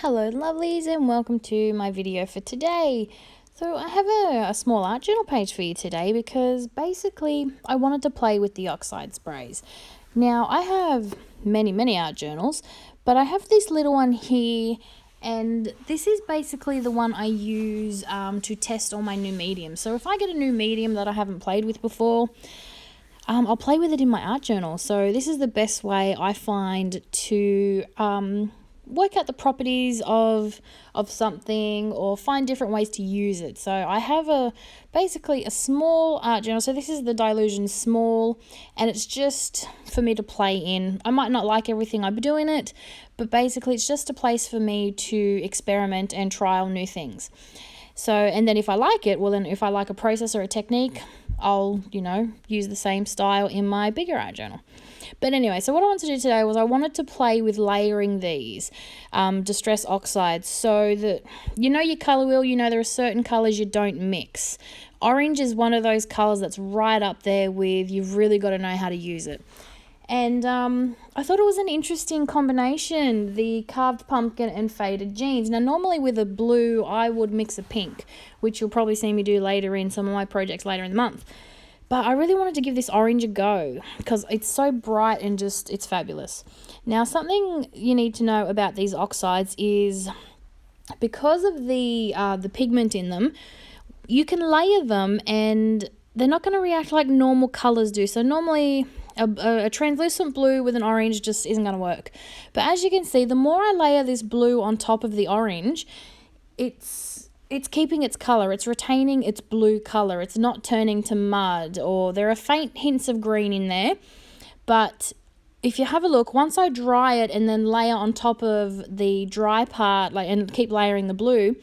Hello lovelies and welcome to my video for today. So I have a small art journal page for you today because basically I wanted to play with the oxide sprays. Now I have many art journals, but I have this little one here, and this is basically the one I use to test all my new mediums. So if I get a new medium that I haven't played with before, I'll play with it in my art journal. So this is the best way I find to work out the properties of something or find different ways to use it. So I have basically a small art journal. So this is the Dilution Small, and it's just for me to play in. I might not like everything I do in it, but basically it's just a place for me to experiment and trial new things. So, and then if I like it, well then if I like a process or a technique, I'll, use the same style in my bigger art journal. But anyway, so what I wanted to do today was I wanted to play with layering these distress oxides so that, your colour wheel, there are certain colours you don't mix. Orange is one of those colours that's right up there with you've really got to know how to use it. And I thought it was an interesting combination, the carved pumpkin and faded jeans. Now, normally with a blue, I would mix a pink, which you'll probably see me do later in some of my projects later in the month. But I really wanted to give this orange a go because it's so bright and it's fabulous. Now, something you need to know about these oxides is because of the pigment in them, you can layer them and they're not going to react like normal colours do. So normally a translucent blue with an orange just isn't going to work. But as you can see, the more I layer this blue on top of the orange, it's keeping its colour. It's retaining its blue colour. It's not turning to mud, or there are faint hints of green in there. But if you have a look, once I dry it and then layer on top of the dry part, and keep layering the blue,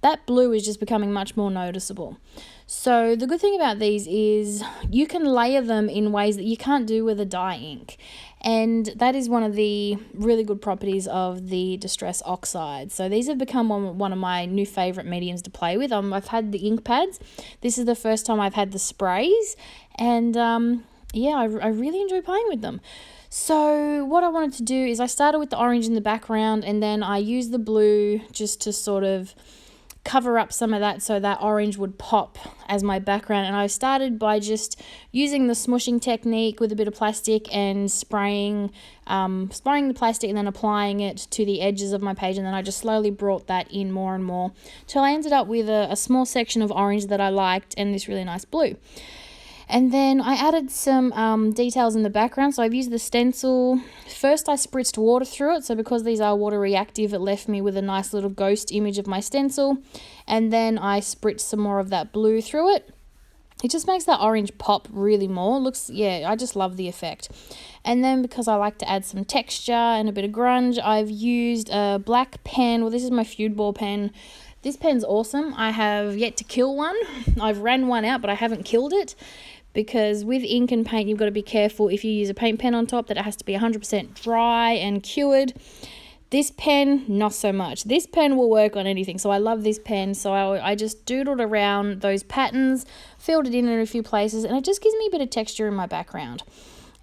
that blue is just becoming much more noticeable. So the good thing about these is you can layer them in ways that you can't do with a dye ink. And that is one of the really good properties of the Distress Oxide. So these have become one of my new favourite mediums to play with. I've had the ink pads. This is the first time I've had the sprays. And I really enjoy playing with them. So what I wanted to do is I started with the orange in the background, and then I used the blue just to sort of cover up some of that so that orange would pop as my background. And I started by just using the smushing technique with a bit of plastic and spraying the plastic and then applying it to the edges of my page, and then I just slowly brought that in more and more till I ended up with a small section of orange that I liked and this really nice blue. And then I added some details in the background. So I've used the stencil. First I spritzed water through it. So because these are water reactive, it left me with a nice little ghost image of my stencil. And then I spritzed some more of that blue through it. It just makes that orange pop really more. I just love the effect. And then because I like to add some texture and a bit of grunge, I've used a black pen. Well, this is my Feud Ball pen. This pen's awesome. I have yet to kill one. I've ran one out, but I haven't killed it. Because with ink and paint, you've got to be careful if you use a paint pen on top that it has to be 100% dry and cured. This pen, not so much. This pen will work on anything, so I love this pen. So I just doodled around those patterns, filled it in a few places, and it just gives me a bit of texture in my background.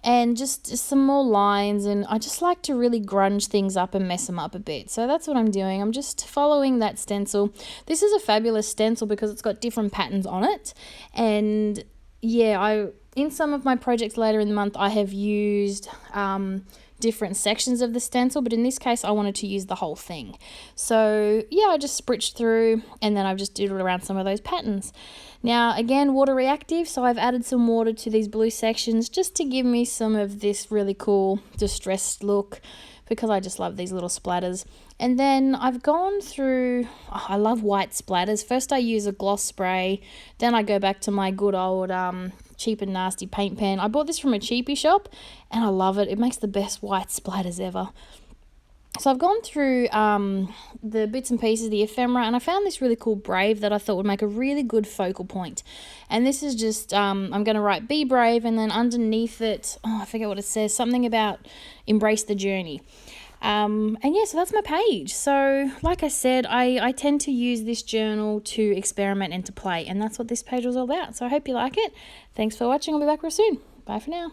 And just some more lines, and I just like to really grunge things up and mess them up a bit. So that's what I'm doing. I'm just following that stencil. This is a fabulous stencil because it's got different patterns on it, and in some of my projects later in the month, I have used different sections of the stencil, but in this case, I wanted to use the whole thing. So I just spritzed through, and then I've just doodled around some of those patterns. Now, again, water reactive, so I've added some water to these blue sections just to give me some of this really cool distressed look, because I just love these little splatters. And then I've gone through, I love white splatters. First I use a gloss spray, then I go back to my good old cheap and nasty paint pen. I bought this from a cheapy shop and I love it. It makes the best white splatters ever. So I've gone through the bits and pieces, the ephemera, and I found this really cool brave that I thought would make a really good focal point. And this is just, I'm going to write be brave, and then underneath it, I forget what it says, something about embrace the journey. So that's my page. So like I said, I tend to use this journal to experiment and to play, and that's what this page was all about. So I hope you like it. Thanks for watching. I'll be back real soon. Bye for now.